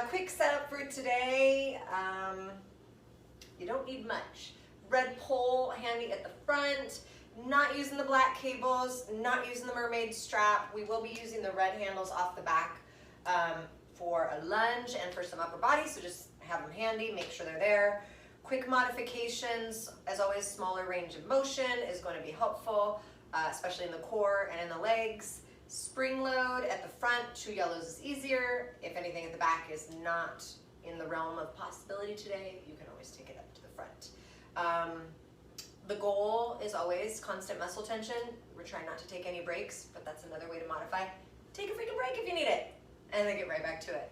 Quick setup for today. You don't need much. Red pole handy at the front. Not using the black cables, not using the mermaid strap. We will be using the red handles off the back for a lunge and for some upper body, so just have them handy, make sure they're there. Quick modifications, as always, smaller range of motion is going to be helpful, especially in the core and in the legs. Spring load at the front, 2 yellows is easier. If anything at the back is not in the realm of possibility today, you can always take it up to the front. The goal is always constant muscle tension. We're trying not to take any breaks, but that's another way to modify. Take a freaking break if you need it, and then get right back to it.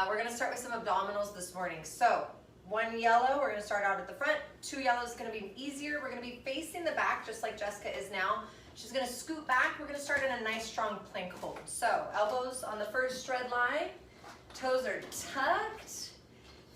We're gonna start with some abdominals this morning. So 1 yellow, we're gonna start out at the front. 2 yellows is gonna be easier. We're gonna be facing the back just like Jessica is now. She's gonna scoot back. We're gonna start in a nice strong plank hold. So elbows on the first shred line, toes are tucked.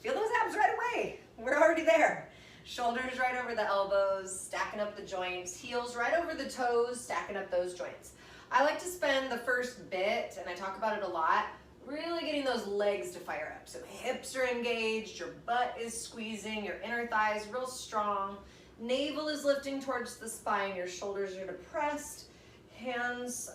Feel those abs right away. We're already there. Shoulders right over the elbows, stacking up the joints. Heels right over the toes, stacking up those joints. I like to spend the first bit, and I talk about it a lot, really getting those legs to fire up. So hips are engaged, your butt is squeezing, your inner thighs real strong. Navel is lifting towards the spine, your shoulders are depressed. Hands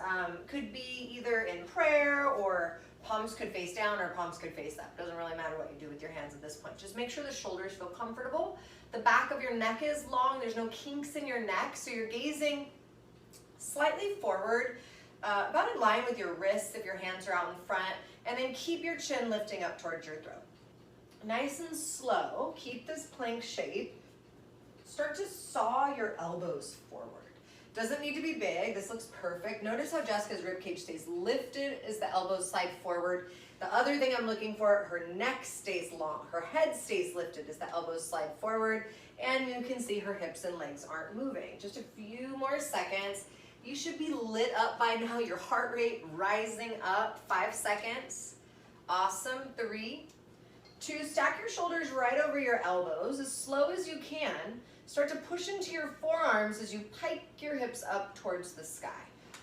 could be either in prayer, or palms could face down or palms could face up. Doesn't really matter what you do with your hands at this point. Just make sure the shoulders feel comfortable. The back of your neck is long. There's no kinks in your neck, so you're gazing slightly forward, about in line with your wrists if your hands are out in front, and then keep your chin lifting up towards your throat. Nice and slow, keep this plank shape. Start to saw your elbows forward. Doesn't need to be big, this looks perfect. Notice how Jessica's ribcage stays lifted as the elbows slide forward. The other thing I'm looking for, her neck stays long, her head stays lifted as the elbows slide forward, and you can see her hips and legs aren't moving. Just a few more seconds. You should be lit up by now, your heart rate rising up. 5 seconds. Awesome. 3, 2, stack your shoulders right over your elbows as slow as you can. Start to push into your forearms as you pike your hips up towards the sky.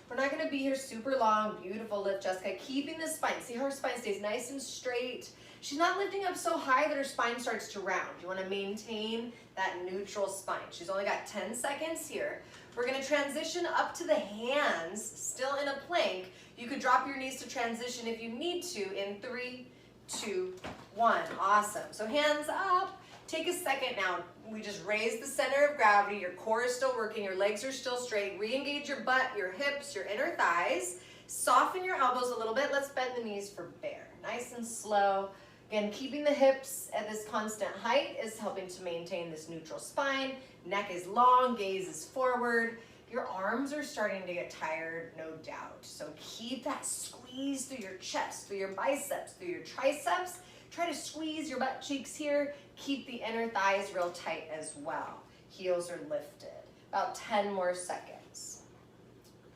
We're not gonna be here super long. Beautiful lift, Jessica. Keeping the spine. See how her spine stays nice and straight. She's not lifting up so high that her spine starts to round. You wanna maintain that neutral spine. She's only got 10 seconds here. We're gonna transition up to the hands, still in a plank. You could drop your knees to transition if you need to in 3, 2, 1. Awesome. So hands up. Take a second now. We just raised the center of gravity. Your core is still working. Your legs are still straight. Re-engage your butt, your hips, your inner thighs. Soften your elbows a little bit. Let's bend the knees for bear. Nice and slow. Again, keeping the hips at this constant height is helping to maintain this neutral spine. Neck is long, gaze is forward. Your arms are starting to get tired, no doubt. So keep that squeeze through your chest, through your biceps, through your triceps. Try to squeeze your butt cheeks here. Keep the inner thighs real tight as well. Heels are lifted. About 10 more seconds.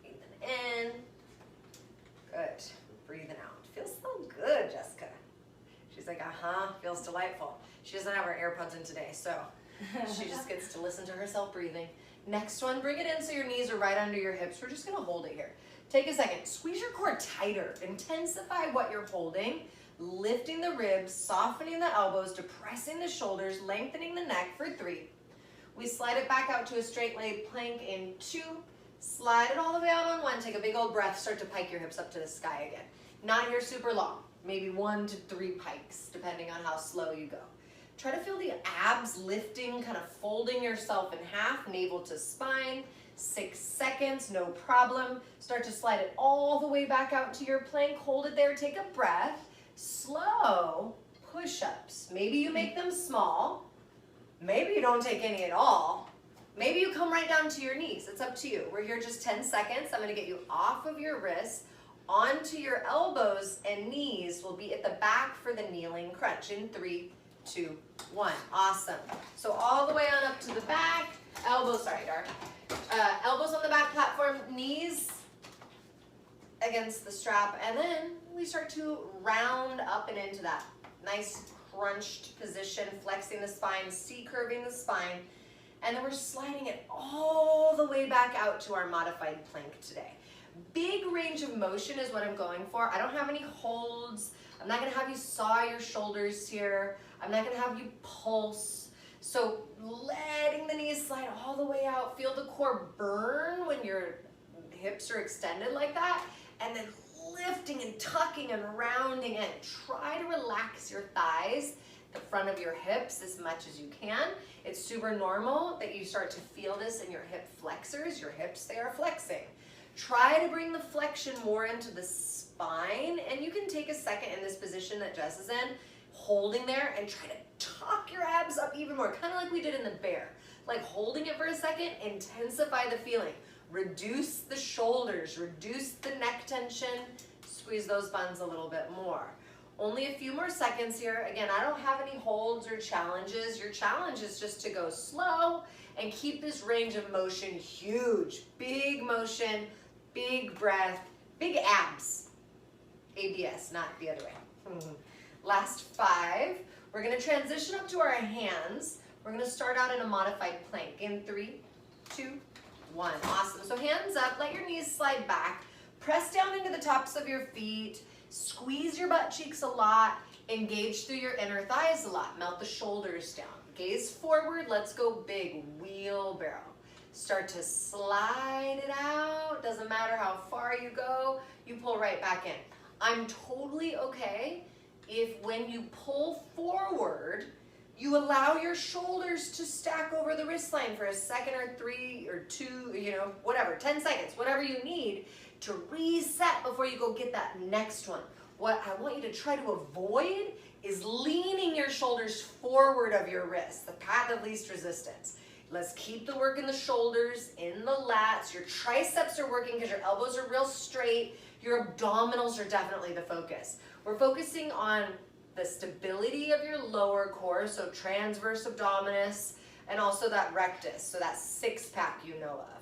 Breathing in. Good. Breathing out. Feels so good, Jessica. She's like, feels delightful. She doesn't have her AirPods in today, so she just gets to listen to herself breathing. Next one, bring it in so your knees are right under your hips. We're just gonna hold it here. Take a second. Squeeze your core tighter. Intensify what you're holding. Lifting the ribs, softening the elbows, depressing the shoulders, lengthening the neck for 3. We slide it back out to a straight leg plank in 2. Slide it all the way out on 1. Take a big old breath. Start to pike your hips up to the sky again. Not here super long. Maybe 1 to 3 pikes, depending on how slow you go. Try to feel the abs lifting, kind of folding yourself in half, navel to spine. 6 seconds, no problem. Start to slide it all the way back out to your plank. Hold it there. Take a breath. Slow push-ups. Maybe you make them small. Maybe you don't take any at all. Maybe you come right down to your knees. It's up to you. We're here just 10 seconds. I'm going to get you off of your wrists, onto your elbows, and knees will be at the back for the kneeling crunch in 3, 2, 1. Awesome. So all the way on up to the back. Elbows, sorry, Dar. Elbows on the back platform, knees against the strap, and then we start to round up and into that nice crunched position, flexing the spine, C-curving the spine, and then we're sliding it all the way back out to our modified plank today. Big range of motion is what I'm going for. I don't have any holds. I'm not gonna have you saw your shoulders here. I'm not gonna have you pulse. So letting the knees slide all the way out. Feel the core burn when your hips are extended like that. And then lifting and tucking and rounding in. Try to relax your thighs, the front of your hips as much as you can. It's super normal that you start to feel this in your hip flexors. Your hips, they are flexing. Try to bring the flexion more into the spine, and you can take a second in this position that Jess is in, holding there, and try to tuck your abs up even more, kind of like we did in the bear. Like holding it for a second, intensify the feeling. Reduce the shoulders, reduce the neck tension, squeeze those buns a little bit more. Only a few more seconds here. Again, I don't have any holds or challenges. Your challenge is just to go slow and keep this range of motion huge. Big motion, big breath, big abs. ABS, not the other way. Last 5. We're gonna transition up to our hands. We're gonna start out in a modified plank in 3, 2, 1. Awesome. So hands up, let your knees slide back. Press down into the tops of your feet. Squeeze your butt cheeks a lot. Engage through your inner thighs a lot. Melt the shoulders down. Gaze forward. Let's go big. Wheelbarrow. Start to slide it out. Doesn't matter how far you go, you pull right back in. I'm totally okay if when you pull forward, you allow your shoulders to stack over the wrist line for a second or 3 or 2, you know, whatever, 10 seconds, whatever you need to reset before you go get that next one. What I want you to try to avoid is leaning your shoulders forward of your wrist, the path of least resistance. Let's keep the work in the shoulders, in the lats. Your triceps are working because your elbows are real straight. Your abdominals are definitely the focus. We're focusing on the stability of your lower core, so transverse abdominis, and also that rectus, so that 6-pack you know of.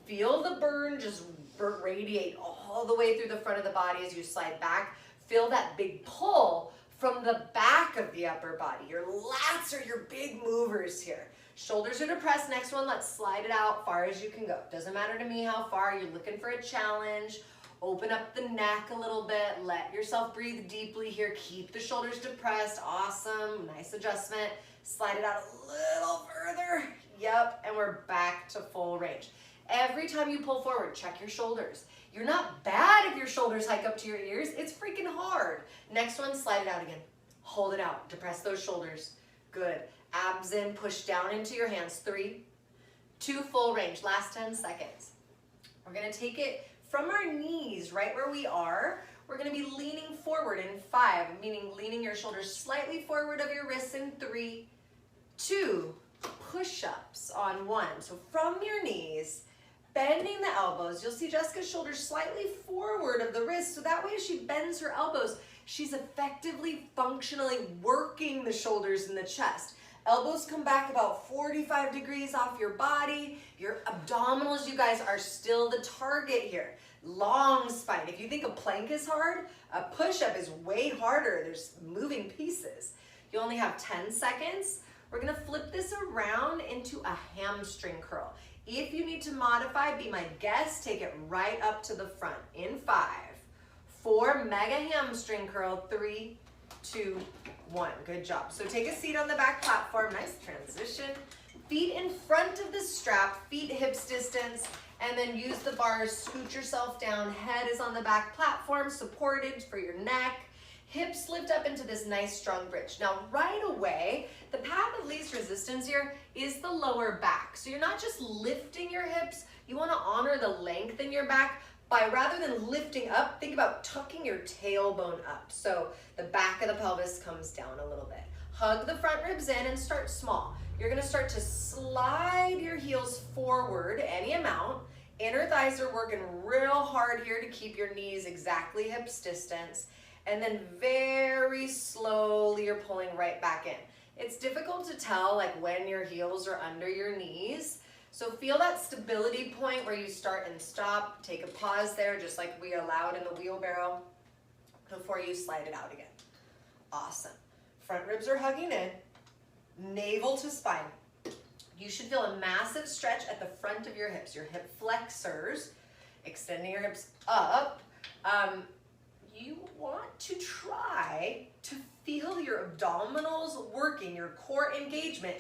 Feel the burn just radiate all the way through the front of the body as you slide back. Feel that big pull from the back of the upper body. Your lats are your big movers here. Shoulders are depressed. Next one, let's slide it out far as you can go. Doesn't matter to me how far. You're looking for a challenge. Open up the neck a little bit. Let yourself breathe deeply here. Keep the shoulders depressed. Awesome. Nice adjustment. Slide it out a little further. Yep. And we're back to full range. Every time you pull forward, check your shoulders. You're not bad if your shoulders hike up to your ears. It's freaking hard. Next one, slide it out again. Hold it out. Depress those shoulders. Good. Abs in, push down into your hands. 3, 2, full range. Last 10 seconds. We're going to take it from our knees, right where we are. We're going to be leaning forward in 5, meaning leaning your shoulders slightly forward of your wrists in 3, 2, push-ups on 1. So from your knees, bending the elbows. You'll see Jessica's shoulders slightly forward of the wrist, so that way as she bends her elbows, she's effectively, functionally working the shoulders and the chest. Elbows come back about 45 degrees off your body. Your abdominals, you guys, are still the target here. Long spine. If you think a plank is hard, a push-up is way harder. There's moving pieces. You only have 10 seconds. We're gonna flip this around into a hamstring curl. If you need to modify, be my guest, take it right up to the front. In 5, 4, mega hamstring curl, 3, 2, 1. Good job. So take a seat on the back platform. Nice transition. Feet in front of the strap, feet hips distance, and then use the bars, scoot yourself down. Head is on the back platform, supported for your neck. Hips lift up into this nice strong bridge. Now right away, the path of least resistance here is the lower back. So you're not just lifting your hips, you want to honor the length in your back by, rather than lifting up, think about tucking your tailbone up. So the back of the pelvis comes down a little bit. Hug the front ribs in and start small. You're going to start to slide your heels forward any amount. Inner thighs are working real hard here to keep your knees exactly hips distance. And then very slowly you're pulling right back in. It's difficult to tell like when your heels are under your knees. So feel that stability point where you start and stop. Take a pause there, just like we allowed in the wheelbarrow, before you slide it out again. Awesome. Front ribs are hugging in, navel to spine. You should feel a massive stretch at the front of your hips, your hip flexors. extending your hips up. You want to try to feel your abdominals working, your core engagement,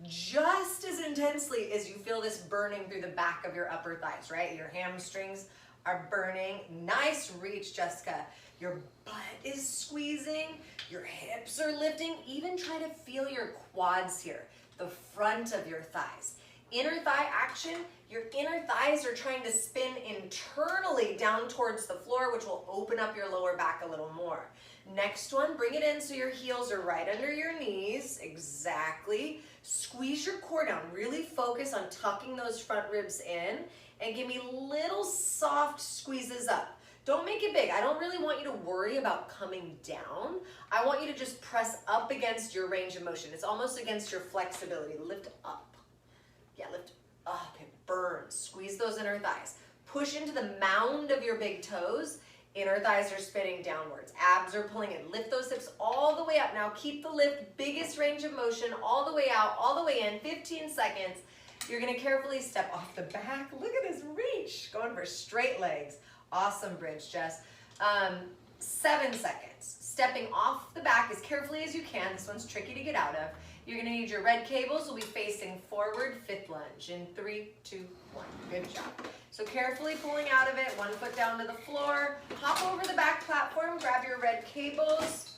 just as intensely as you feel this burning through the back of your upper thighs, right? Your hamstrings are burning. Nice reach, Jessica. Your butt is squeezing, your hips are lifting. Even try to feel your quads here, the front of your thighs. Inner thigh action, your inner thighs are trying to spin internally down towards the floor, which will open up your lower back a little more. Next one, bring it in so your heels are right under your knees. Exactly. Squeeze your core down. Really focus on tucking those front ribs in and give me little soft squeezes up. Don't make it big. I don't really want you to worry about coming down. I want you to just press up against your range of motion. It's almost against your flexibility. Lift up. Yeah, lift up. It burns. Squeeze those inner thighs. Push into the mound of your big toes. Inner thighs are spinning downwards. Abs are pulling in. Lift those hips all the way up. Now keep the lift, biggest range of motion, all the way out, all the way in, 15 seconds. You're gonna carefully step off the back. Look at this reach. Going for straight legs. Awesome bridge, Jess. 7 seconds. Stepping off the back as carefully as you can. This one's tricky to get out of. You're gonna need your red cables. We'll be facing forward, fifth lunge in 3, 2, 1. Good job. So carefully pulling out of it, one foot down to the floor. Hop over the back platform, grab your red cables,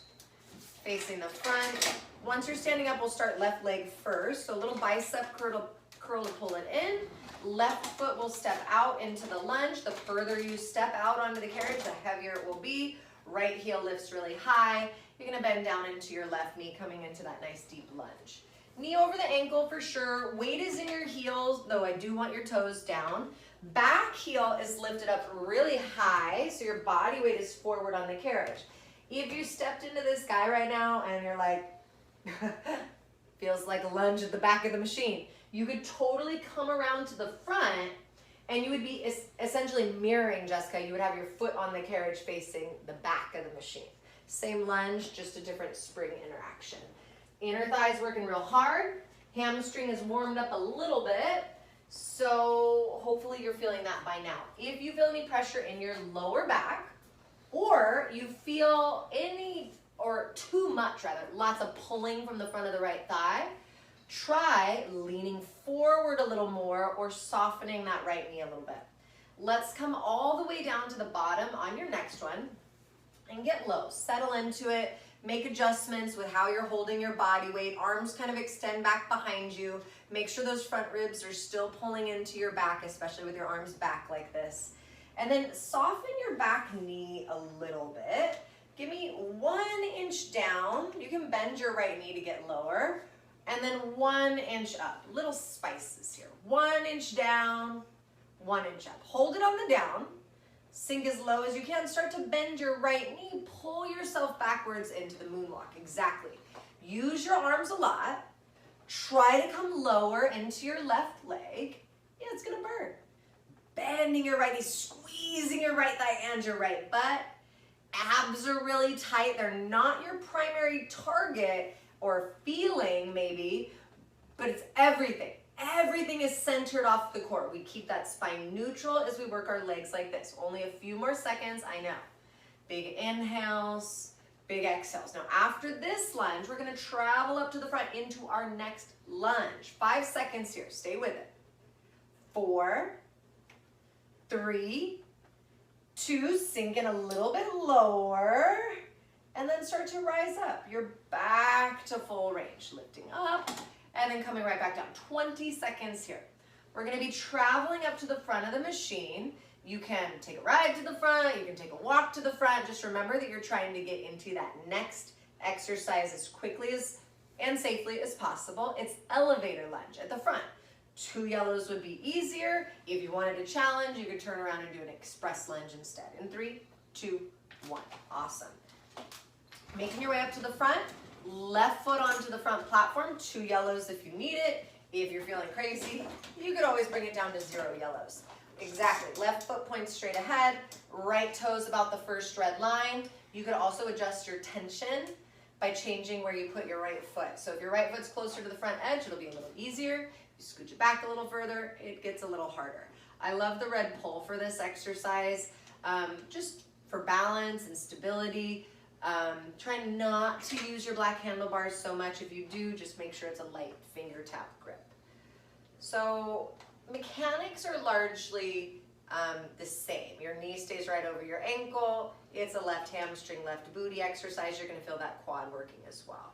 facing the front. Once you're standing up, we'll start left leg first. So a little bicep curl to pull it in. Left foot will step out into the lunge. The further you step out onto the carriage, the heavier it will be. Right heel lifts really high. You're gonna bend down into your left knee, coming into that nice deep lunge. Knee over the ankle for sure. Weight is in your heels, though I do want your toes down. Back heel is lifted up really high, so your body weight is forward on the carriage. If you stepped into this guy right now and you're like, feels like a lunge at the back of the machine, you could totally come around to the front and you would be essentially mirroring Jessica. You would have your foot on the carriage facing the back of the machine. Same lunge, just a different spring interaction. Inner thighs working real hard. Hamstring is warmed up a little bit. So hopefully you're feeling that by now. If you feel any pressure in your lower back, or you feel any, or too much rather, lots of pulling from the front of the right thigh, try leaning forward a little more or softening that right knee a little bit. Let's come all the way down to the bottom on your next one and get low. Settle into it. Make adjustments with how you're holding your body weight. Arms kind of extend back behind you. Make sure those front ribs are still pulling into your back, especially with your arms back like this. And then soften your back knee a little bit. Give me 1 inch down. You can bend your right knee to get lower. And then 1 inch up. Little spices here. 1 inch down, 1 inch up. Hold it on the down. Sink as low as you can. Start to bend your right knee. Pull yourself backwards into the moonwalk. Exactly. Use your arms a lot. Try to come lower into your left leg. Yeah, it's going to burn. Bending your right knee, squeezing your right thigh and your right butt. Abs are really tight. They're not your primary target or feeling maybe, but it's everything. Everything is centered off the core. We keep that spine neutral as we work our legs like this. Only a few more seconds, I know. Big inhales, big exhales. Now after this lunge, we're gonna travel up to the front into our next lunge. 5 seconds here, stay with it. 4, 3, 2, sink in a little bit lower, and then start to rise up. You're back to full range, lifting up, and then coming right back down. 20 seconds here. We're gonna be traveling up to the front of the machine. You can take a ride to the front, you can take a walk to the front. Just remember that you're trying to get into that next exercise as quickly as and safely as possible. It's elevator lunge at the front. 2 yellows would be easier. If you wanted a challenge, you could turn around and do an express lunge instead. In 3, 2, 1. Awesome. Making your way up to the front. Left foot onto the front platform, 2 yellows if you need it. If you're feeling crazy, you could always bring it down to 0 yellows. Exactly, left foot points straight ahead, right toes about the first red line. You could also adjust your tension by changing where you put your right foot. So if your right foot's closer to the front edge, it'll be a little easier. You scooch it back a little further, it gets a little harder. I love the red pole for this exercise, just for balance and stability. Try not to use your black handlebars so much. If you do, just make sure it's a light finger tap grip. So mechanics are largely the same. Your knee stays right over your ankle. It's a left hamstring, left booty exercise. You're going to feel that quad working as well.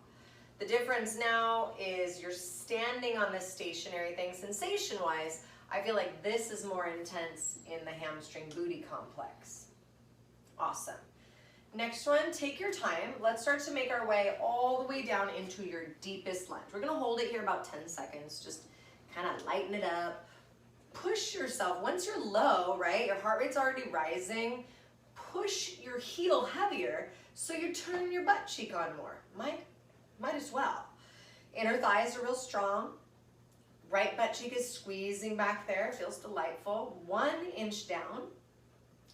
The difference now is you're standing on this stationary thing. Sensation-wise, I feel like this is more intense in the hamstring booty complex. Awesome. Next one, take your time. Let's start to make our way all the way down into your deepest lunge. We're going to hold it here about 10 seconds. Just kind of lighten it up. Push yourself. Once you're low, right, your heart rate's already rising, push your heel heavier so you turn your butt cheek on more. Might as well. Inner thighs are real strong. Right butt cheek is squeezing back there. Feels delightful. 1 inch down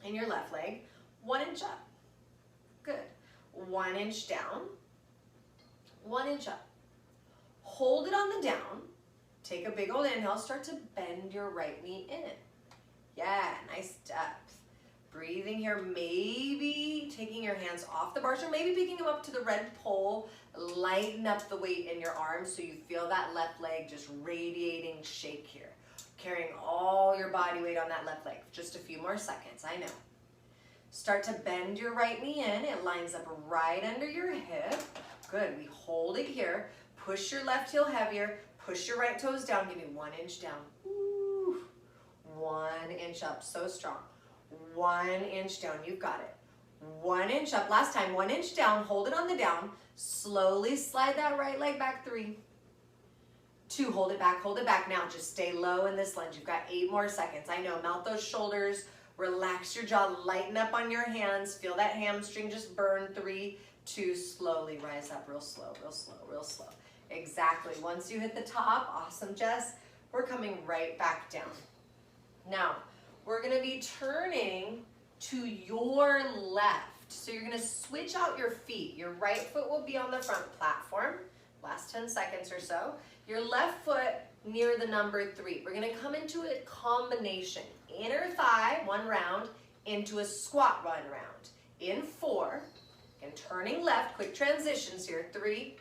in your left leg. 1 inch up. Good. 1 inch down. 1 inch up. Hold it on the down. Take a big old inhale. Start to bend your right knee in. Yeah, nice depth. Breathing here, maybe taking your hands off the bars or maybe picking them up to the red pole. Lighten up the weight in your arms so you feel that left leg just radiating shake here. Carrying all your body weight on that left leg. Just a few more seconds, I know. Start to bend your right knee in. It lines up right under your hip. Good, we hold it here. Push your left heel heavier. Push your right toes down. Give me 1 inch down. Woo. 1 inch up, so strong. 1 inch down, you've got it. 1 inch up, last time, 1 inch down, hold it on the down. Slowly slide that right leg back. 3, 2, hold it back. Now just stay low in this lunge. You've got 8 more seconds. I know, melt those shoulders, relax your jaw, lighten up on your hands, feel that hamstring just burn. 3, 2, slowly rise up, real slow, real slow, real slow. Exactly, once you hit the top, awesome Jess, we're coming right back down. Now, we're gonna be turning to your left. So you're gonna switch out your feet. Your right foot will be on the front platform, last 10 seconds or so. Your left foot near the number 3. We're gonna come into a combination. Inner thigh, 1 round, into a squat 1 round. In 4, and turning left, quick transitions here. 3,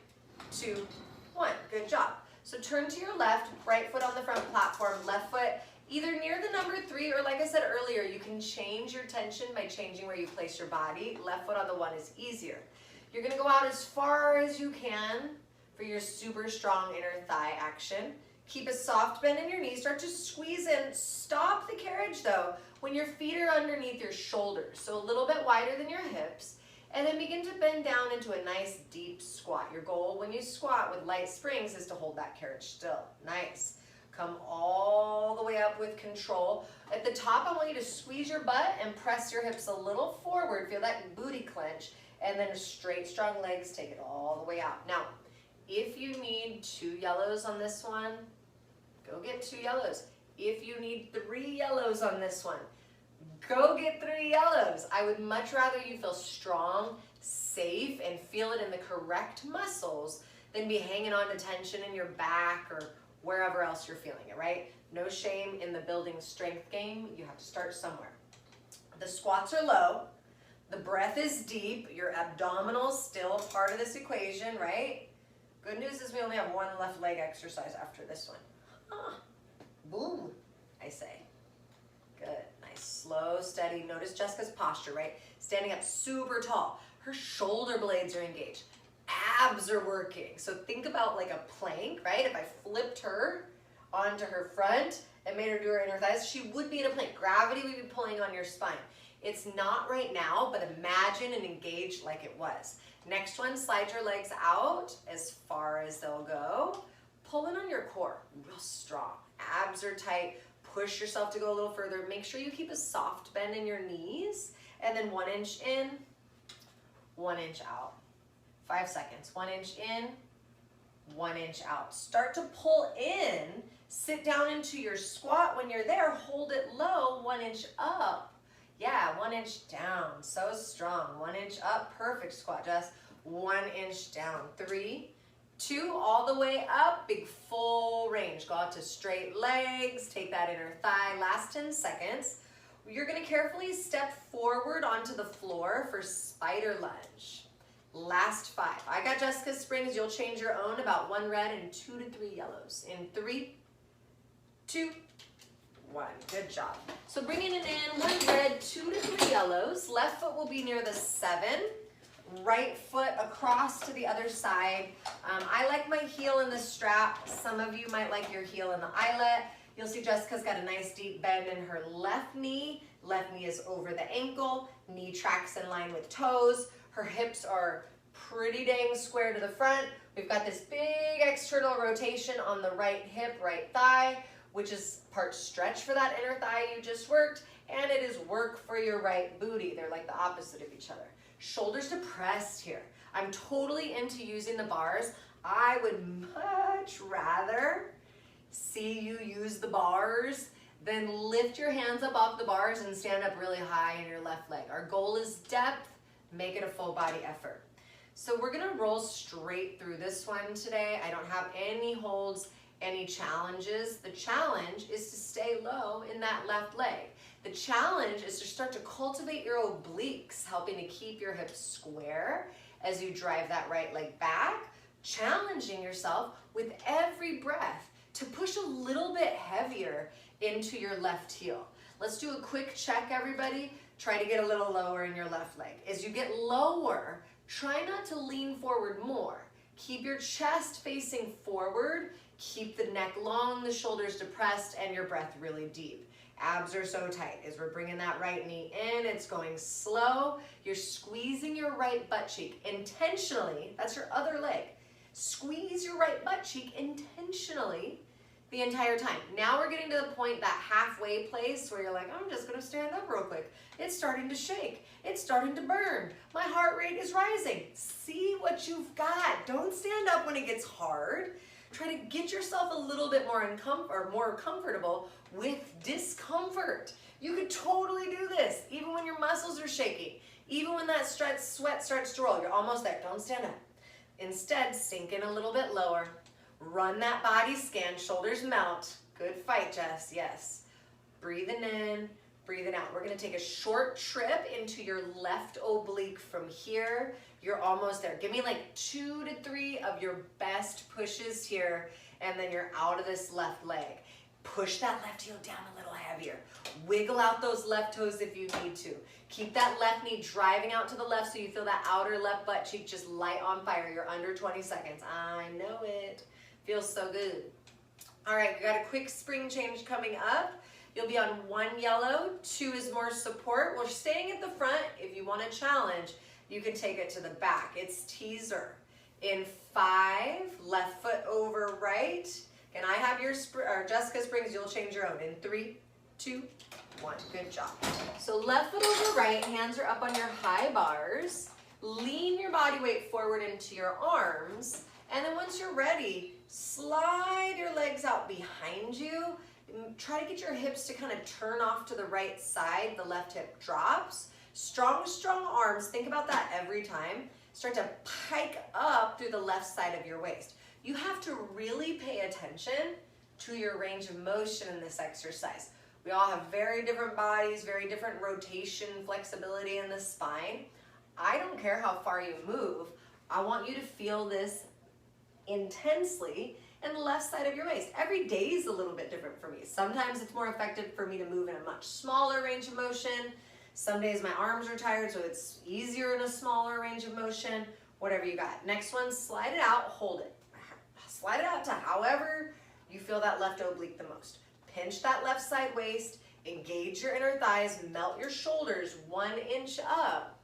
2, 1, good job. So turn to your left, right foot on the front platform, left foot either near the number 3 or like I said earlier, you can change your tension by changing where you place your body. Left foot on the 1 is easier. You're gonna go out as far as you can for your super strong inner thigh action. Keep a soft bend in your knees, start to squeeze in. Stop the carriage though when your feet are underneath your shoulders, so a little bit wider than your hips. And then begin to bend down into a nice deep squat. Your goal when you squat with light springs is to hold that carriage still. Nice. Come all the way up with control. At the top, I want you to squeeze your butt and press your hips a little forward. Feel that booty clench. And then straight, strong legs, take it all the way out. Now, if you need 2 yellows on this one, go get 2 yellows. If you need 3 yellows on this one, go get 3 yellows. I would much rather you feel strong, safe, and feel it in the correct muscles than be hanging on to tension in your back or wherever else you're feeling it, right? No shame in the building strength game. You have to start somewhere. The squats are low. The breath is deep. Your abdominals still part of this equation, right? Good news is we only have 1 left leg exercise after this one. Boom, I say. Good, nice, slow, steady. Notice Jessica's posture, right? Standing up super tall. Her shoulder blades are engaged. Abs are working. So think about like a plank, right? If I flipped her onto her front and made her do her inner thighs, she would be in a plank. Gravity would be pulling on your spine. It's not right now, but imagine and engage like it was. Next one, slide your legs out as far as they'll go. Pull in on your core, real strong. Abs are tight. Push yourself to go a little further. Make sure you keep a soft bend in your knees. And then 1 inch in, 1 inch out. 5 seconds. 1 inch in, 1 inch out. Start to pull in. Sit down into your squat. When you're there, hold it low. 1 inch up. Yeah, 1 inch down. So strong. 1 inch up. Perfect squat, Jess. 1 inch down. 3, 2, all the way up, big full range. Go out to straight legs, take that inner thigh, last 10 seconds. You're gonna carefully step forward onto the floor for spider lunge. Last 5. I got Jessica Springs, you'll change your own, about 1 red and 2 to 3 yellows. In 3, 2, 1, good job. So bringing it in, 1 red, 2 to 3 yellows. Left foot will be near the 7. Right foot across to the other side. I like my heel in the strap. Some of you might like your heel in the eyelet. You'll see Jessica's got a nice deep bend in her left knee. Left knee is over the ankle. Knee tracks in line with toes. Her hips are pretty dang square to the front. We've got this big external rotation on the right hip, right thigh, which is part stretch for that inner thigh you just worked, and it is work for your right booty. They're like the opposite of each other. Shoulders depressed here. I'm totally into using the bars. I would much rather see you use the bars than lift your hands up off the bars and stand up really high in your left leg. Our goal is depth, make it a full body effort. So we're gonna roll straight through this one today. I don't have any holds, any challenges. The challenge is to stay low in that left leg. The challenge is to start to cultivate your obliques, helping to keep your hips square as you drive that right leg back, challenging yourself with every breath to push a little bit heavier into your left heel. Let's do a quick check, everybody. Try to get a little lower in your left leg. As you get lower, try not to lean forward more. Keep your chest facing forward, keep the neck long, the shoulders depressed, and your breath really deep. Abs are so tight. As we're bringing that right knee in, it's going slow. You're squeezing your right butt cheek intentionally. That's your other leg. Squeeze your right butt cheek intentionally the entire time. Now we're getting to the point, that halfway place where you're like, I'm just gonna stand up real quick. It's starting to shake. It's starting to burn. My heart rate is rising. See what you've got. Don't stand up when it gets hard. Try to get yourself a little bit more more comfortable with discomfort. You could totally do this, even when your muscles are shaking, even when that sweat starts to roll. You're almost there. Don't stand up. Instead, sink in a little bit lower. Run that body scan, shoulders melt. Good fight, Jess, yes. Breathing in, breathing out. We're gonna take a short trip into your left oblique from here. You're almost there. Give me like 2 to 3 of your best pushes here, and then you're out of this left leg. Push that left heel down a little heavier. Wiggle out those left toes if you need to. Keep that left knee driving out to the left so you feel that outer left butt cheek just light on fire. You're under 20 seconds. I know it. Feels so good. All right, we got a quick spring change coming up. You'll be on 1 yellow, 2 is more support. We're staying at the front. If you want a challenge, you can take it to the back. It's teaser. In 5, left foot over right. Can I have your, Jessica Springs, you'll change your own. In 3, 2, 1, good job. So left foot over right, hands are up on your high bars. Lean your body weight forward into your arms. And then once you're ready, slide your legs out behind you. Try to get your hips to kind of turn off to the right side. The left hip drops. Strong, strong arms. Think about that every time. Start to pike up through the left side of your waist. You have to really pay attention to your range of motion in this exercise. We all have very different bodies, very different rotation, flexibility in the spine. I don't care how far you move. I want you to feel this intensely in the left side of your waist. Every day is a little bit different for me. Sometimes it's more effective for me to move in a much smaller range of motion. Some days my arms are tired, so it's easier in a smaller range of motion. Whatever you got. Next one, slide it out, hold it. Slide it out to however you feel that left oblique the most. Pinch that left side waist, engage your inner thighs, melt your shoulders 1 inch up.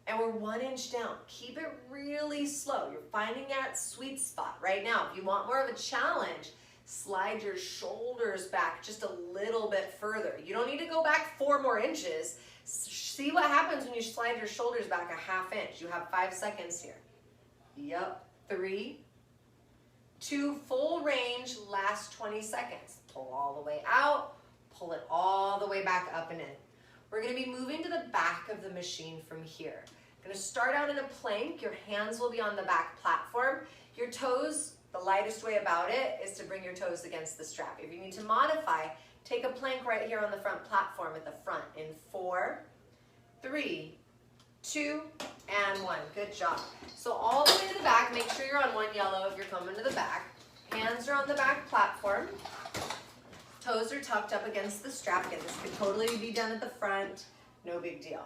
And we're 1 inch down. Keep it really slow. You're finding that sweet spot right now. If you want more of a challenge, slide your shoulders back just a little bit further. You don't need to go back 4 more inches. See what happens when you slide your shoulders back a ½ inch. You have 5 seconds here. Yep, 3, 2, full range, last 20 seconds. Pull all the way out, pull it all the way back up and in. We're gonna be moving to the back of the machine from here. Gonna start out in a plank. Your hands will be on the back platform. Your toes, the lightest way about it is to bring your toes against the strap. If you need to modify, take a plank right here on the front platform at the front in 4, 3, 2, and 1. Good job. So all the way to the back, make sure you're on one yellow if you're coming to the back. Hands are on the back platform. Toes are tucked up against the strap. Again, this could totally be done at the front. No big deal.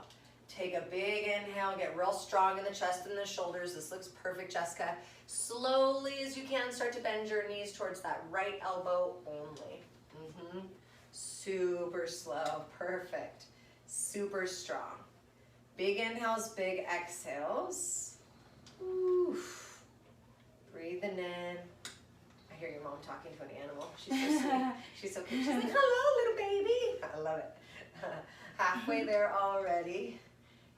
Take a big inhale, get real strong in the chest and the shoulders. This looks perfect, Jessica. Slowly as you can, start to bend your knees towards that right elbow only. Super slow, perfect. Super strong. Big inhales, big exhales. Oof. Breathing in. I hear your mom talking to an animal. She's so sweet. She's so cute. She's like, hello, little baby. I love it. Halfway there already.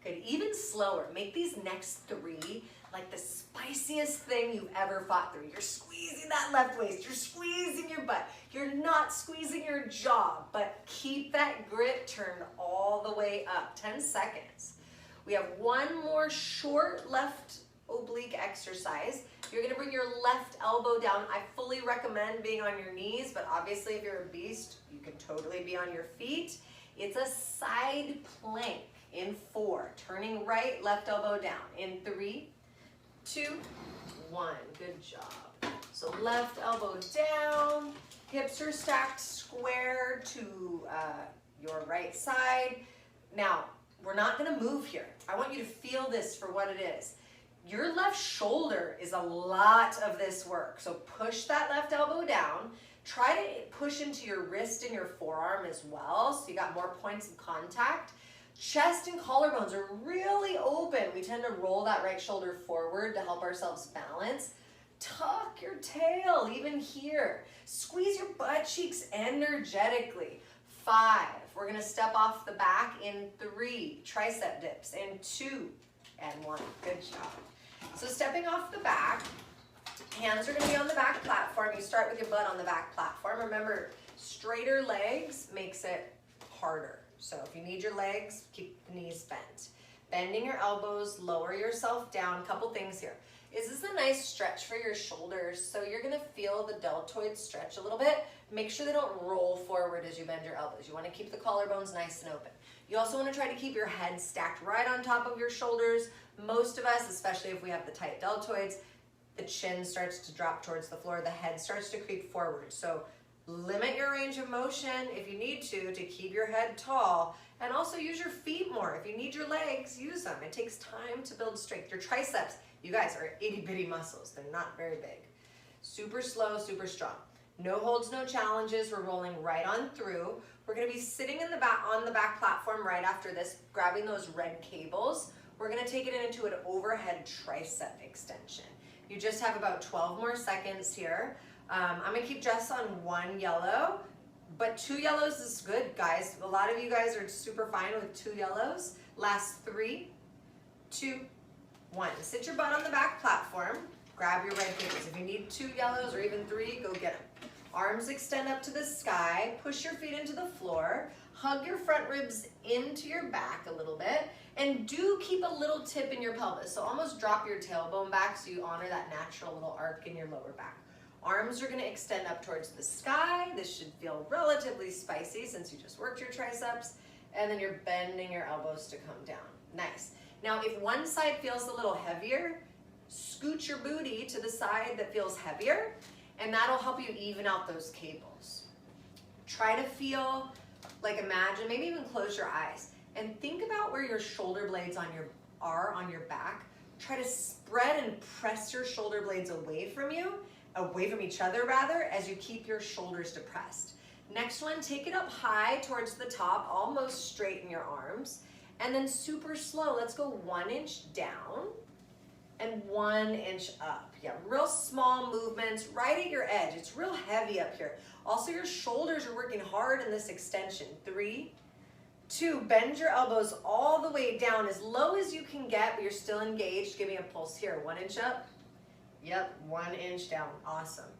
Good, even slower. Make these next 3 like the spiciest thing you've ever fought through. You're squeezing that left waist. You're squeezing your butt. You're not squeezing your jaw, but keep that grit turned all the way up. 10 seconds. We have one more short left oblique exercise. You're gonna bring your left elbow down. I fully recommend being on your knees, but obviously if you're a beast, you can totally be on your feet. It's a side plank in 4. Turning right, left elbow down. In 3, 2, 1. Good job. So left elbow down. Hips are stacked square to your right side. Now, we're not gonna move here. I want you to feel this for what it is. Your left shoulder is a lot of this work. So push that left elbow down. Try to push into your wrist and your forearm as well, so you got more points of contact. Chest and collarbones are really open. We tend to roll that right shoulder forward to help ourselves balance. Tuck your tail, even here. Squeeze your butt cheeks energetically. 5, we're gonna step off the back in 3, tricep dips, in 2, and 1. Good job. So stepping off the back, hands are gonna be on the back platform. You start with your butt on the back platform. Remember, straighter legs makes it harder. So if you need your legs, keep the knees bent. Bending your elbows, lower yourself down. Couple things here. Is this a nice stretch for your shoulders? So you're gonna feel the deltoids stretch a little bit. Make sure they don't roll forward as you bend your elbows. You wanna keep the collarbones nice and open. You also wanna try to keep your head stacked right on top of your shoulders. Most of us, especially if we have the tight deltoids, the chin starts to drop towards the floor, the head starts to creep forward. So limit your range of motion if you need to keep your head tall, and also use your feet more. If you need your legs, use them. It takes time to build strength. Your triceps, you guys, are itty bitty muscles. They're not very big. Super slow, super strong. No holds, no challenges. We're rolling right on through. We're gonna be sitting in the back on the back platform right after this, grabbing those red cables. We're gonna take it into an overhead tricep extension. You just have about 12 more seconds here. I'm gonna keep Jess on 1 yellow, but 2 yellows is good, guys. A lot of you guys are super fine with 2 yellows. Last 3, 2, 1. Sit your butt on the back platform. Grab your red cables. If you need 2 yellows or even 3, go get them. Arms extend up to the sky. Push your feet into the floor. Hug your front ribs into your back a little bit. And do keep a little tip in your pelvis. So almost drop your tailbone back so you honor that natural little arc in your lower back. Arms are gonna extend up towards the sky. This should feel relatively spicy since you just worked your triceps. And then you're bending your elbows to come down. Nice. Now, if one side feels a little heavier, scoot your booty to the side that feels heavier, and that'll help you even out those cables. Try to feel, like imagine, maybe even close your eyes, and think about where your shoulder blades are on your back. Try to spread and press your shoulder blades away from each other rather, as you keep your shoulders depressed. Next one, take it up high towards the top, almost straighten your arms, and then super slow, let's go 1 inch down and 1 inch up. Yeah, real small movements right at your edge. It's real heavy up here. Also, your shoulders are working hard in this extension. 3, 2, bend your elbows all the way down as low as you can get, but you're still engaged. Give me a pulse here. 1 inch up. Yep, 1 inch down. Awesome.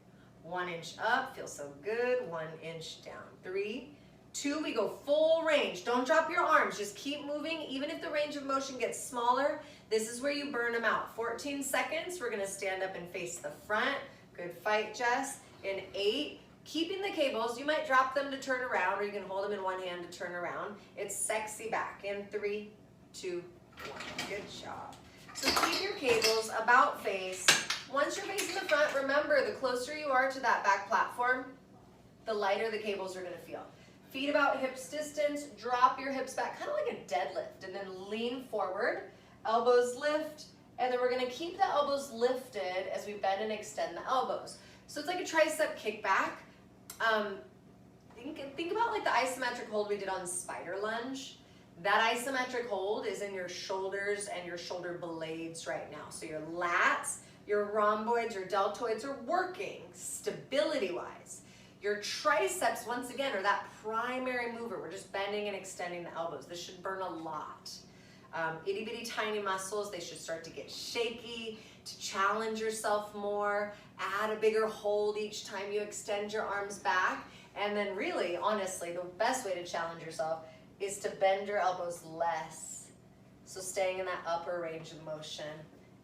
1 inch up, feels so good. 1 inch down. 3, 2, we go full range. Don't drop your arms, just keep moving. Even if the range of motion gets smaller, this is where you burn them out. 14 seconds, we're gonna stand up and face the front. Good fight, Jess. In 8, keeping the cables, you might drop them to turn around, or you can hold them in one hand to turn around. It's sexy back. In 3, 2, 1. Good job. So keep your cables about face. Once you're facing the front, remember, the closer you are to that back platform, the lighter the cables are gonna feel. Feet about hips distance, drop your hips back, kind of like a deadlift, and then lean forward, elbows lift, and then we're gonna keep the elbows lifted as we bend and extend the elbows. So it's like a tricep kickback. Think about like the isometric hold we did on spider lunge. That isometric hold is in your shoulders and your shoulder blades right now. So your lats, your rhomboids, your deltoids are working stability-wise. Your triceps, once again, are that primary mover. We're just bending and extending the elbows. This should burn a lot. Itty bitty tiny muscles, they should start to get shaky, to challenge yourself more, add a bigger hold each time you extend your arms back. And then really, honestly, the best way to challenge yourself is to bend your elbows less. So staying in that upper range of motion.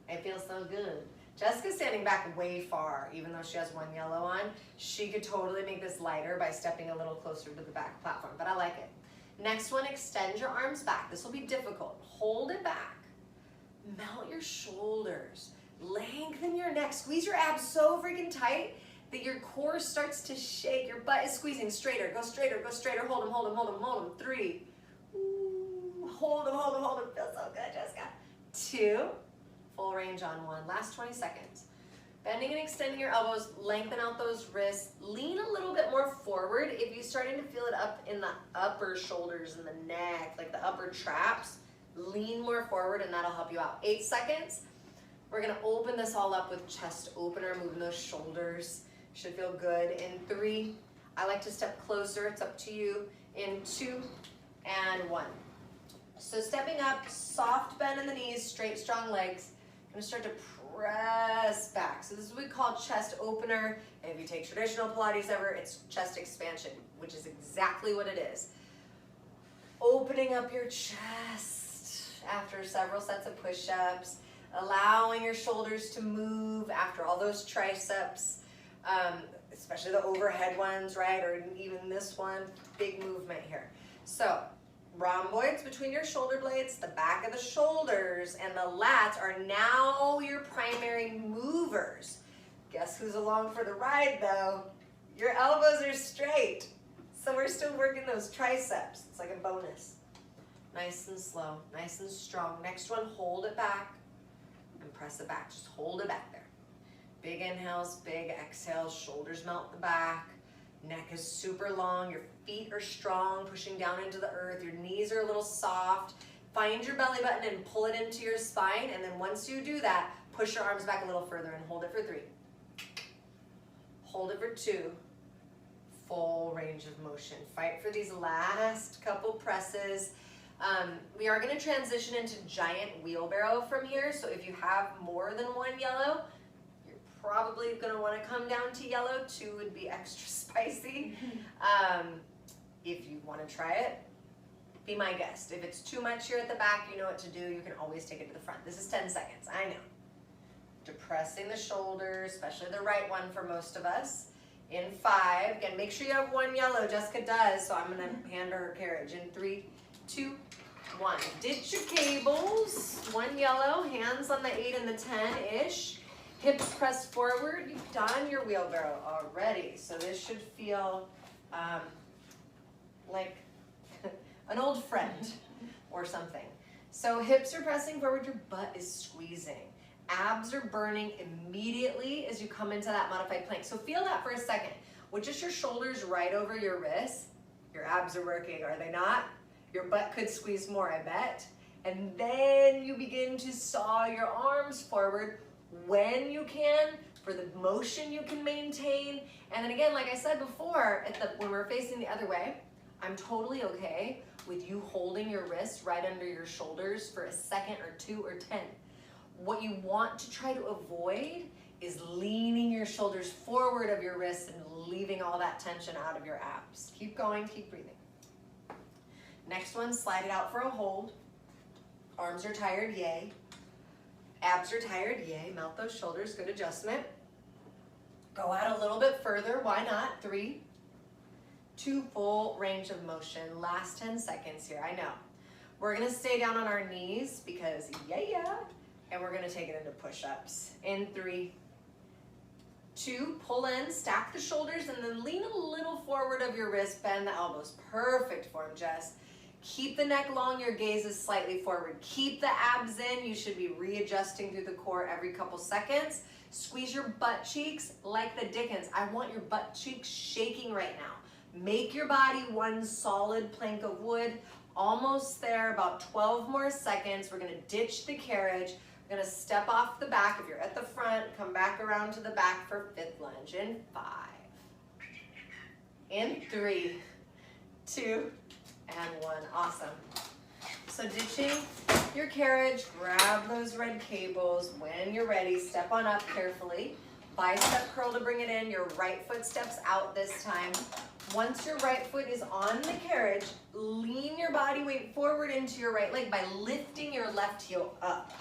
It feels so good. Jessica's standing back way far, even though she has one yellow on. She could totally make this lighter by stepping a little closer to the back platform, but I like it. Next one, extend your arms back. This will be difficult. Hold it back. Melt your shoulders. Lengthen your neck. Squeeze your abs so freaking tight that your core starts to shake. Your butt is squeezing straighter. Go straighter, go straighter. Hold them, hold them, hold them, hold them. 3. Ooh, hold them, hold them, hold them. Feels so good, Jessica. 2. Full range on 1. Last 20 seconds. Bending and extending your elbows, lengthen out those wrists. Lean a little bit more forward. If you're starting to feel it up in the upper shoulders and the neck, like the upper traps, lean more forward and that'll help you out. 8 seconds. We're gonna open this all up with chest opener, moving those shoulders. Should feel good. In 3, I like to step closer. It's up to you. In 2 and 1. So stepping up, soft bend in the knees, straight, strong legs. Gonna start to press back. So this is what we call chest opener. And if you take traditional Pilates ever, it's chest expansion, which is exactly what it is. Opening up your chest after several sets of push-ups, allowing your shoulders to move after all those triceps, especially the overhead ones, right? Or even this one, big movement here. So rhomboids between your shoulder blades, the back of the shoulders, and the lats are now your primary movers. Guess who's along for the ride though? Your elbows are straight. So we're still working those triceps. It's like a bonus. Nice and slow, nice and strong. Next one, hold it back and press it back. Just hold it back there. Big inhales, big exhales, shoulders melt the back. Neck is super long, your feet are strong, pushing down into the earth, your knees are a little soft. Find your belly button and pull it into your spine, and then once you do that, push your arms back a little further and hold it for 3. Hold it for 2. Full range of motion. Fight for these last couple presses. We are gonna transition into giant wheelbarrow from here, so if you have more than 1 yellow, probably gonna wanna come down to yellow. 2 would be extra spicy. If you wanna try it, be my guest. If it's too much here at the back, you know what to do. You can always take it to the front. This is 10 seconds, I know. Depressing the shoulders, especially the right one for most of us. In 5, again, make sure you have 1 yellow. Jessica does, so I'm gonna hand her her carriage. In 3, 2, 1. Ditch your cables. 1 yellow, hands on the 8 and the 10-ish. Hips press forward. You've done your wheelbarrow already. So this should feel like an old friend or something. So hips are pressing forward, your butt is squeezing. Abs are burning immediately as you come into that modified plank. So feel that for a second. With just your shoulders right over your wrists, your abs are working, are they not? Your butt could squeeze more, I bet. And then you begin to saw your arms forward when you can, for the motion you can maintain. And then again, like I said before, when we're facing the other way, I'm totally okay with you holding your wrists right under your shoulders for a second or 2 or 10. What you want to try to avoid is leaning your shoulders forward of your wrists and leaving all that tension out of your abs. Keep going, keep breathing. Next one, slide it out for a hold. Arms are tired, yay. Abs are tired, yay. Melt those shoulders, good adjustment. Go out a little bit further, why not? 3, 2, full range of motion. Last 10 seconds here, I know. We're gonna stay down on our knees because yeah, and we're gonna take it into push-ups. In 3, 2, pull in, stack the shoulders, and then lean a little forward of your wrist, bend the elbows. Perfect form, Jess. Keep the neck long, your gaze is slightly forward. Keep the abs in, you should be readjusting through the core every couple seconds. Squeeze your butt cheeks like the Dickens. I want your butt cheeks shaking right now. Make your body one solid plank of wood. Almost there, about 12 more seconds. We're gonna ditch the carriage. We're gonna step off the back. If you're at the front, come back around to the back for 5th lunge. In 5, in 3, 2, and 1. Awesome. So ditching your carriage, grab those red cables. When you're ready, step on up carefully. Bicep curl to bring it in. Your right foot steps out this time. Once your right foot is on the carriage, lean your body weight forward into your right leg by lifting your left heel up.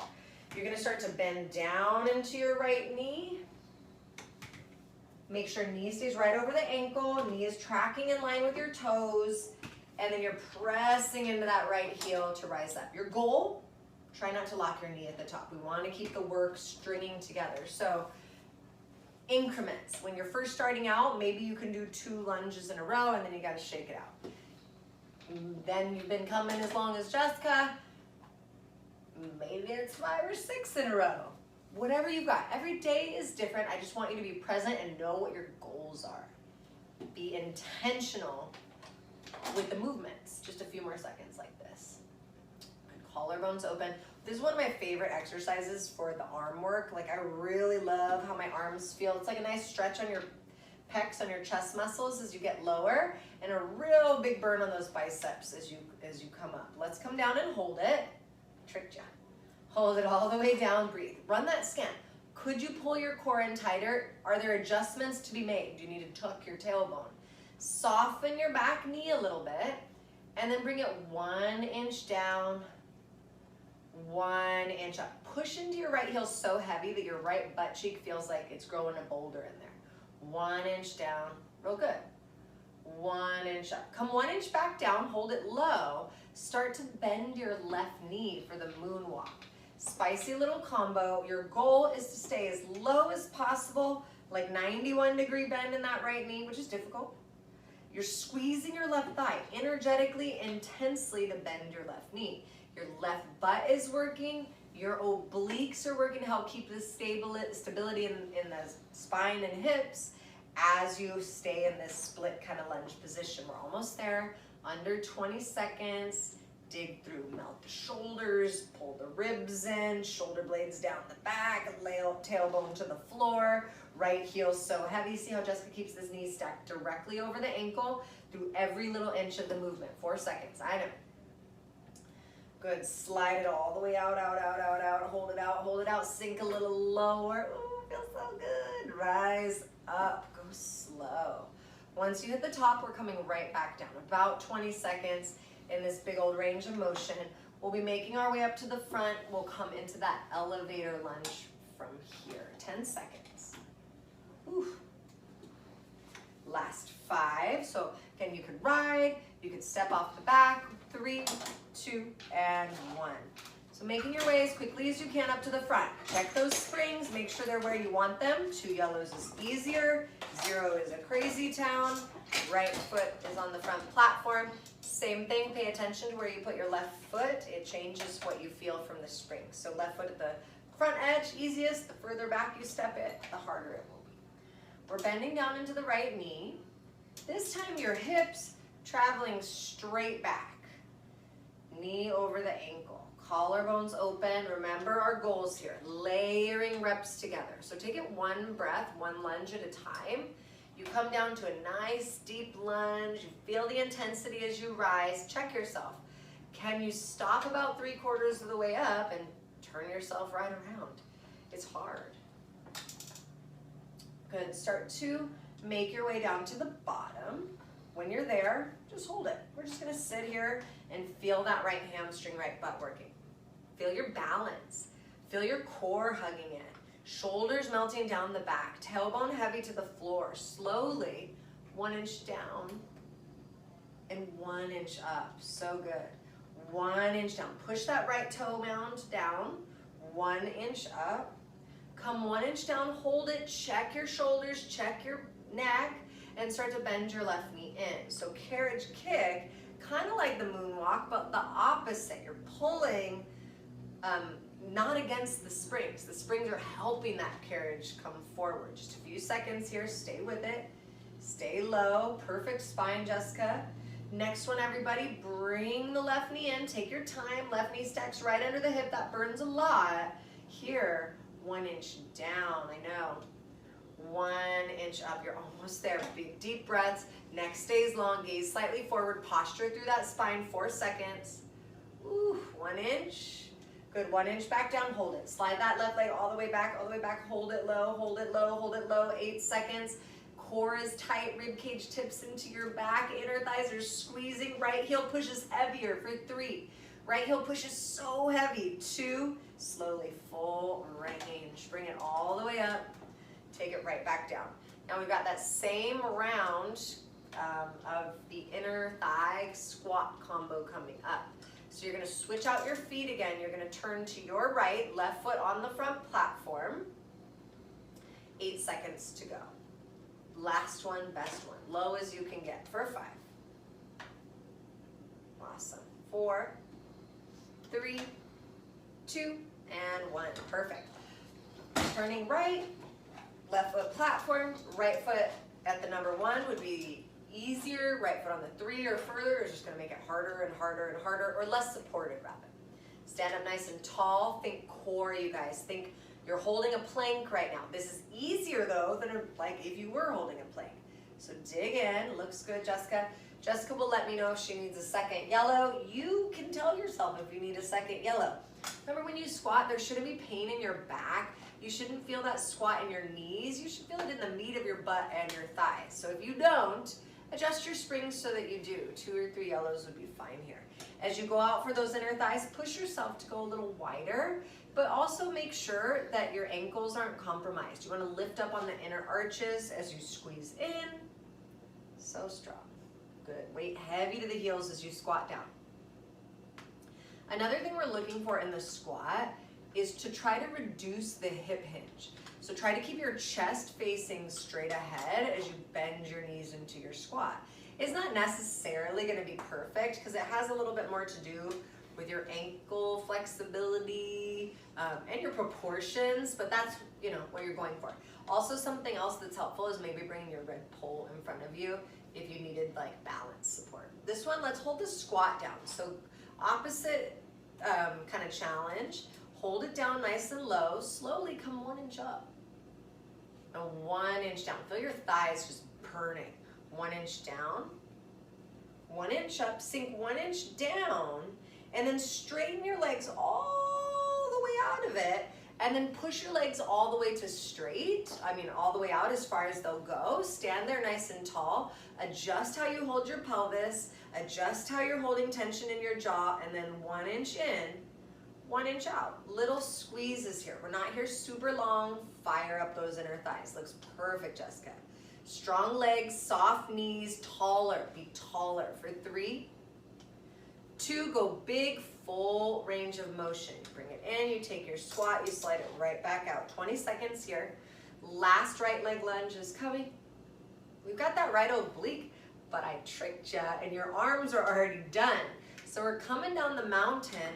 You're gonna start to bend down into your right knee. Make sure knee stays right over the ankle, knee is tracking in line with your toes, and then you're pressing into that right heel to rise up. Your goal, try not to lock your knee at the top. We wanna keep the work stringing together. So increments. When you're first starting out, maybe you can do 2 lunges in a row and then you gotta shake it out. Then you've been coming as long as Jessica, maybe it's 5 or 6 in a row. Whatever you've got. Every day is different. I just want you to be present and know what your goals are. Be intentional with the movements. Just a few more seconds like this. Good. Collarbones open. This is one of my favorite exercises for the arm work. Like, I really love how my arms feel. It's like a nice stretch on your pecs, on your chest muscles as you get lower, and a real big burn on those biceps as you come up. Let's come down and hold it. Tricked ya. Hold it all the way down, breathe. Run that scan. Could you pull your core in tighter? Are there adjustments to be made? Do you need to tuck your tailbone? Soften your back knee a little bit, and then bring it 1 inch down, 1 inch up. Push into your right heel so heavy that your right butt cheek feels like it's growing a boulder in there. 1 inch down, real good. 1 inch up. Come 1 inch back down, hold it low. Start to bend your left knee for the moonwalk. Spicy little combo. Your goal is to stay as low as possible, like 91-degree bend in that right knee, which is difficult. You're squeezing your left thigh energetically, intensely to bend your left knee. Your left butt is working. Your obliques are working to help keep the stability in the spine and hips as you stay in this split kind of lunge position. We're almost there. Under 20 seconds. Dig through, melt the shoulders, pull the ribs in, shoulder blades down the back, lay tailbone to the floor, right heel so heavy. See how Jessica keeps this knee stacked directly over the ankle through every little inch of the movement. 4 seconds, I know. Good, slide it all the way out, out, out, out, out. Hold it out, sink a little lower. Ooh, feels so good. Rise up, go slow. Once you hit the top, we're coming right back down. About 20 seconds. In this big old range of motion. We'll be making our way up to the front. We'll come into that elevator lunge from here. 10 seconds. Ooh. Last 5. So again, you could ride, you could step off the back. 3, 2, and 1. So making your way as quickly as you can up to the front. Check those springs, make sure they're where you want them. 2 yellows is easier. 0 is a crazy town. Right foot is on the front platform. Same thing, pay attention to where you put your left foot. It changes what you feel from the spring. So left foot at the front edge, easiest. The further back you step it, the harder it will be. We're bending down into the right knee. This time your hips traveling straight back. Knee over the ankle. Collarbones open. Remember our goals here. Layering reps together. So take it 1 breath, 1 lunge at a time. You come down to a nice deep lunge. You feel the intensity as you rise. Check yourself. Can you stop about 3/4 of the way up and turn yourself right around? It's hard. Good. Start to make your way down to the bottom. When you're there, just hold it. We're just gonna sit here and feel that right hamstring, right butt working. Feel your balance. Feel your core hugging in. Shoulders melting down the back. Tailbone heavy to the floor. Slowly, 1 inch down and 1 inch up. So good. 1 inch down. Push that right toe mound down. 1 inch up. Come 1 inch down, hold it, check your shoulders, check your neck, and start to bend your left knee in. So carriage kick, kind of like the moonwalk, but the opposite. You're pulling not against the springs. The springs are helping that carriage come forward. Just a few seconds here, stay with it. Stay low, perfect spine, Jessica. Next one, everybody, bring the left knee in, take your time. Left knee stacks right under the hip, that burns a lot. Here, 1 inch down, I know. 1 inch up, you're almost there. Big deep breaths, neck stays long, gaze slightly forward, posture through that spine, 4 seconds. Ooh, 1 inch. Good, 1 inch back down, hold it. Slide that left leg all the way back, hold it low, hold it low, hold it low, 8 seconds. Core is tight, rib cage tips into your back, inner thighs are squeezing, right heel pushes heavier for 3. Right heel pushes so heavy, 2, slowly, full range. Bring it all the way up, take it right back down. Now we've got that same round of the inner thigh squat combo coming up. So you're gonna switch out your feet again. You're gonna turn to your right, left foot on the front platform. 8 seconds to go. Last one, best one. Low as you can get for 5. Awesome. 4, 3, 2, and 1. Perfect. Turning right, left foot platform, right foot at the number 1 would be easier. Right foot on the 3 or further is just going to make it harder and harder and harder, or less supported rather. Stand up nice and tall. Think core, you guys. Think you're holding a plank right now. This is easier though than like if you were holding a plank. So dig in. Looks good, Jessica. Jessica will let me know if she needs a second yellow. You can tell yourself if you need a second yellow. Remember, when you squat, there shouldn't be pain in your back. You shouldn't feel that squat in your knees. You should feel it in the meat of your butt and your thighs. So if you don't, adjust your springs so that you do. 2 or 3 yellows would be fine here. As you go out for those inner thighs, push yourself to go a little wider, but also make sure that your ankles aren't compromised. You want to lift up on the inner arches as you squeeze in. So strong. Good. Weight heavy to the heels as you squat down. Another thing we're looking for in the squat is to try to reduce the hip hinge. So try to keep your chest facing straight ahead as you bend your knees into your squat. It's not necessarily going to be perfect because it has a little bit more to do with your ankle flexibility and your proportions, but that's what you're going for. Also, something else that's helpful is maybe bringing your red pole in front of you if you needed like balance support. This one, let's hold the squat down. So opposite kind of challenge. Hold it down nice and low. Slowly come 1 inch up. And 1 inch down. Feel your thighs just burning. 1 inch down. 1 inch up. Sink 1 inch down. And then straighten your legs all the way out of it. And then push your legs all the way to straight. All the way out as far as they'll go. Stand there nice and tall. Adjust how you hold your pelvis. Adjust how you're holding tension in your jaw. And then 1 inch in, 1 inch out. Little squeezes here. We're not here super long. Fire up those inner thighs. Looks perfect, Jessica. Strong legs, soft knees, taller. Be taller for 3, 2, go big, full range of motion. Bring it in, you take your squat, you slide it right back out. 20 seconds here. Last right leg lunge is coming. We've got that right oblique, but I tricked you and your arms are already done. So we're coming down the mountain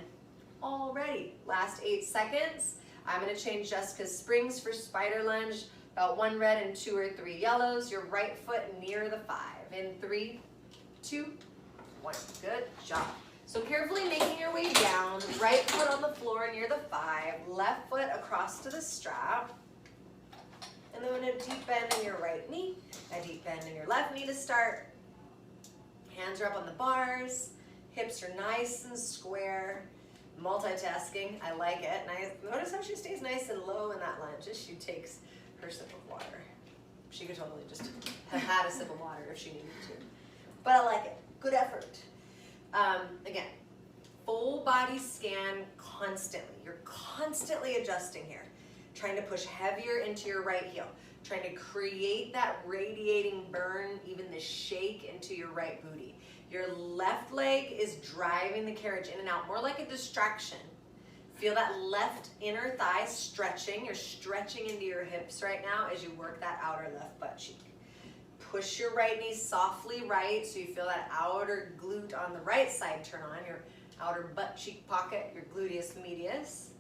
already. Last 8 seconds. I'm gonna change Jessica's springs for spider lunge. About 1 red and 2 or 3 yellows. Your right foot near the 5. In 3, 2, 1. Good job. So carefully making your way down. Right foot on the floor near the 5. Left foot across to the strap. And then a deep bend in your right knee. A deep bend in your left knee to start. Hands are up on the bars. Hips are nice and square. Multitasking, I like it. Notice how she stays nice and low in that lunge as she takes her sip of water. She could totally just have had a sip of water if she needed to. but I like it. Good effort. Again, full body scan constantly. You're constantly adjusting here, trying to push heavier into your right heel, trying to create that radiating burn, even the shake into your right booty. Your left leg is driving the carriage in and out, more like a distraction. Feel that left inner thigh stretching. You're stretching into your hips right now as you work that outer left butt cheek. Push your right knee softly right so you feel that outer glute on the right side turn on, your outer butt cheek pocket, your gluteus medius.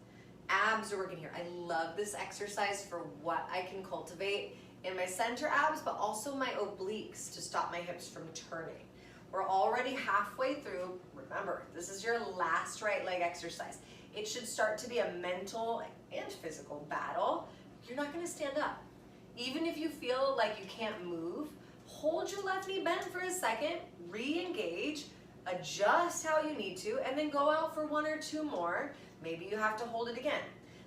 Abs are working here. I love this exercise for what I can cultivate in my center abs, but also my obliques to stop my hips from turning. We're already halfway through. Remember, this is your last right leg exercise. It should start to be a mental and physical battle. You're not going to stand up. Even if you feel like you can't move, hold your left knee bent for a second, re-engage, adjust how you need to, and then go out for 1 or 2 more. Maybe you have to hold it again.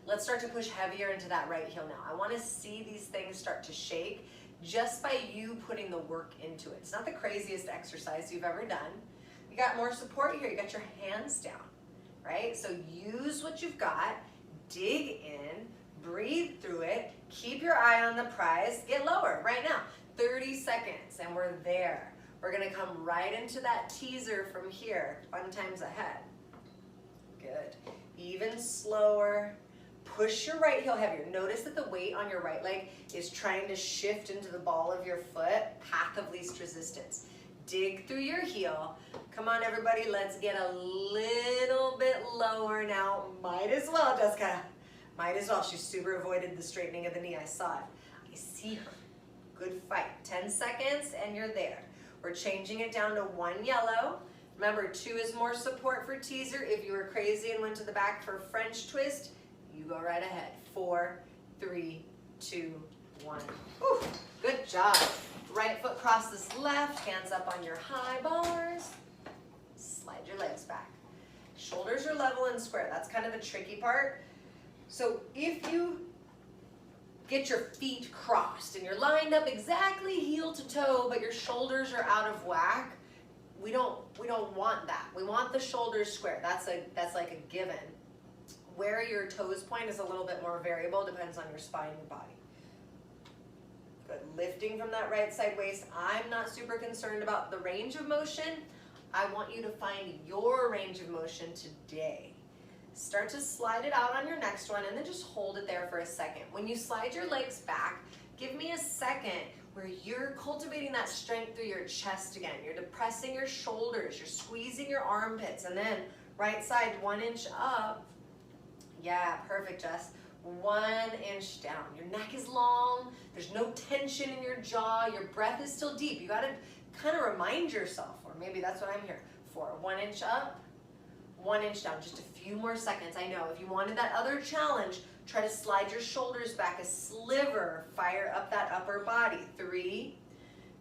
Let's start to push heavier into that right heel now. I want to see these things start to shake just by you putting the work into it. It's not the craziest exercise you've ever done. You got more support here. You got your hands down, right? So use what you've got, dig in, breathe through it, keep your eye on the prize, get lower right now. 30 seconds and we're there. We're gonna come right into that teaser from here, fun times ahead. Good, even slower. Push your right heel heavier. Notice that the weight on your right leg is trying to shift into the ball of your foot, path of least resistance. Dig through your heel. Come on everybody, let's get a little bit lower now. Might as well, Jessica. Might as well. She super avoided the straightening of the knee. I saw it. I see her. Good fight. 10 seconds and you're there. We're changing it down to 1 yellow. Remember, 2 is more support for teaser. If you were crazy and went to the back for French twist, you go right ahead. 4, 3, 2, 1. Whew. Good job. Right foot crosses left, hands up on your high bars. Slide your legs back. Shoulders are level and square. That's kind of the tricky part. So if you get your feet crossed and you're lined up exactly heel to toe, but your shoulders are out of whack, we don't want that. We want the shoulders square. That's like a given. Where your toes point is a little bit more variable, depends on your spine and body. Good, lifting from that right side waist. I'm not super concerned about the range of motion. I want you to find your range of motion today. Start to slide it out on your next one and then just hold it there for a second. When you slide your legs back, give me a second where you're cultivating that strength through your chest again. You're depressing your shoulders, you're squeezing your armpits, and then right side 1 inch up. Yeah, perfect, Jess. 1 inch down. Your neck is long, there's no tension in your jaw, your breath is still deep. You gotta kind of remind yourself, or maybe that's what I'm here for. 1 inch up, 1 inch down, just a few more seconds. I know, if you wanted that other challenge, try to slide your shoulders back a sliver, fire up that upper body. 3,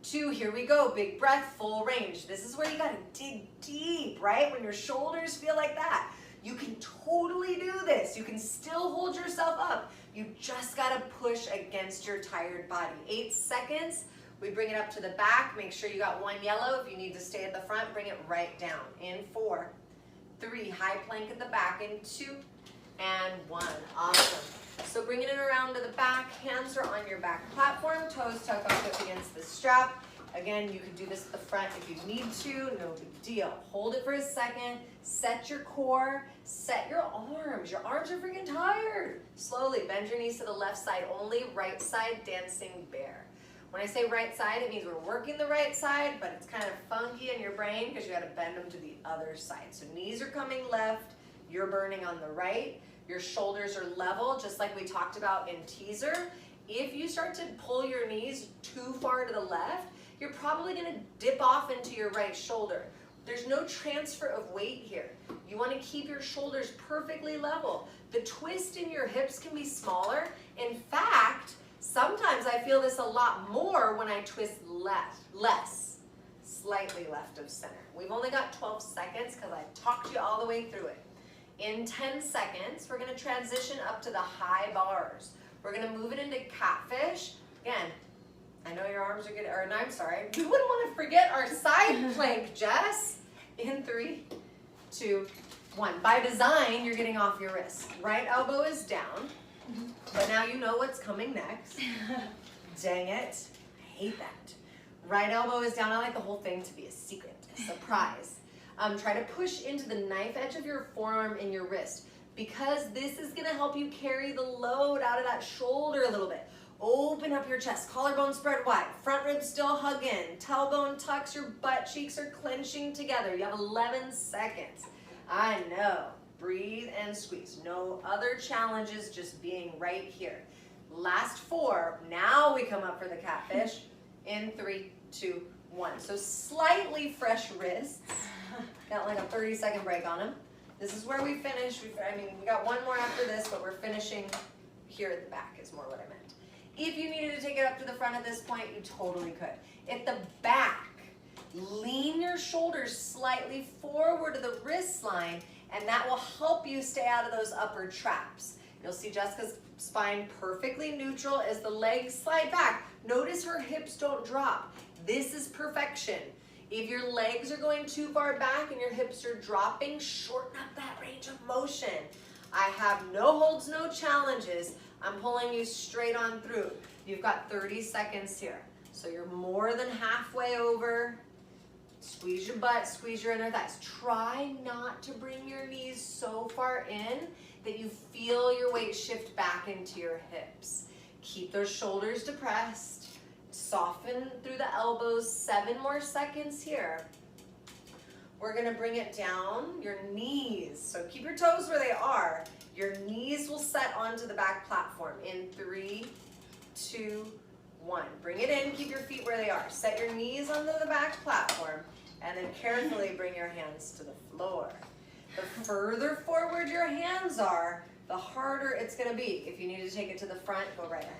2, here we go, big breath, full range. This is where you gotta dig deep, right? When your shoulders feel like that. You can totally do this. You can still hold yourself up. You just gotta push against your tired body. 8 seconds, we bring it up to the back. Make sure you got 1 yellow. If you need to stay at the front, bring it right down. In 4, 3, high plank at the back. In 2, and 1. Awesome. So bringing it around to the back, hands are on your back platform, toes tuck up against the strap. Again, you can do this at the front if you need to, no big deal. Hold it for a second, set your core, set your arms. Your arms are freaking tired. Slowly bend your knees to the left side only, right side dancing bear. When I say right side, it means we're working the right side, but it's kind of funky in your brain because you gotta bend them to the other side. So knees are coming left, you're burning on the right, your shoulders are level, just like we talked about in teaser. If you start to pull your knees too far to the left, you're probably gonna dip off into your right shoulder. There's no transfer of weight here. You wanna keep your shoulders perfectly level. The twist in your hips can be smaller. In fact, sometimes I feel this a lot more when I twist less, slightly left of center. We've only got 12 seconds because I talked you all the way through it. In 10 seconds, we're gonna transition up to the high bars. We're gonna move it into catfish. Again, I know your arms are good, or no, I'm sorry. We wouldn't want to forget our side plank, Jess. In 3, 2, 1. By design, you're getting off your wrist. Right elbow is down, but now you know what's coming next. Dang it, I hate that. Right elbow is down. I like the whole thing to be a secret, a surprise. Try to push into the knife edge of your forearm and your wrist, because this is gonna help you carry the load out of that shoulder a little bit. Open up your chest, collarbone spread wide, front ribs still hug in, tailbone tucks, your butt cheeks are clenching together. You have 11 seconds. I know, breathe and squeeze. No other challenges, just being right here. Last 4, now we come up for the catfish. In 3, 2, 1. So slightly fresh wrists. Got like a 30-second break on them. This is where we finish. We got one more after this, but we're finishing here at the back is more what I meant. If you needed to take it up to the front at this point, you totally could. At the back, lean your shoulders slightly forward to the wrist line, and that will help you stay out of those upward traps. You'll see Jessica's spine perfectly neutral as the legs slide back. Notice her hips don't drop. This is perfection. If your legs are going too far back and your hips are dropping, shorten up that range of motion. I have no holds, no challenges. I'm pulling you straight on through. You've got 30 seconds here. So you're more than halfway over. Squeeze your butt, squeeze your inner thighs. Try not to bring your knees so far in that you feel your weight shift back into your hips. Keep those shoulders depressed. Soften through the elbows. 7 more seconds here. We're gonna bring it down, your knees. So keep your toes where they are. Your knees will set onto the back platform. In 3, 2, 1. Bring it in, keep your feet where they are. Set your knees onto the back platform, and then carefully bring your hands to the floor. The further forward your hands are, the harder it's gonna be. If you need to take it to the front, go right ahead.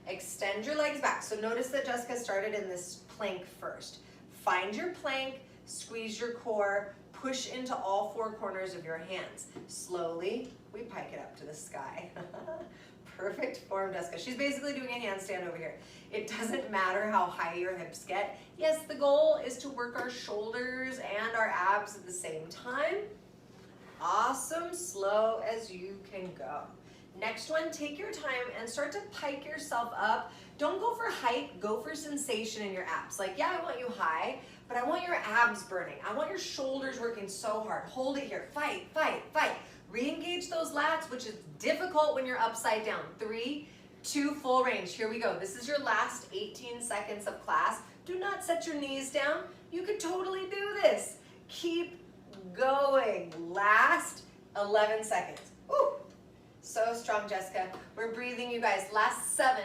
Extend your legs back. So notice that Jessica started in this plank first. Find your plank, squeeze your core, push into all 4 corners of your hands. Slowly, we pike it up to the sky. Perfect form, Jessica. She's basically doing a handstand over here. It doesn't matter how high your hips get. Yes, the goal is to work our shoulders and our abs at the same time. Awesome, slow as you can go. Next one, take your time and start to pike yourself up. Don't go for height, go for sensation in your abs. Like, yeah, I want you high, but I want your abs burning. I want your shoulders working so hard. Hold it here, fight, fight, fight. Re-engage those lats, which is difficult when you're upside down. 3, 2, full range. Here we go. This is your last 18 seconds of class. Do not set your knees down. You could totally do this. Keep going. Last 11 seconds. Woo! So strong, Jessica. We're breathing, you guys. Last 7,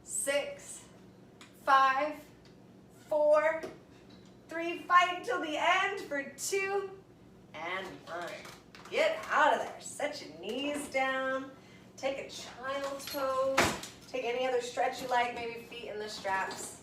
6, 5, 4, 3. Fight until the end for 2 and 1. Get out of there. Set your knees down. Take a child's pose. Take any other stretch you like, maybe feet in the straps.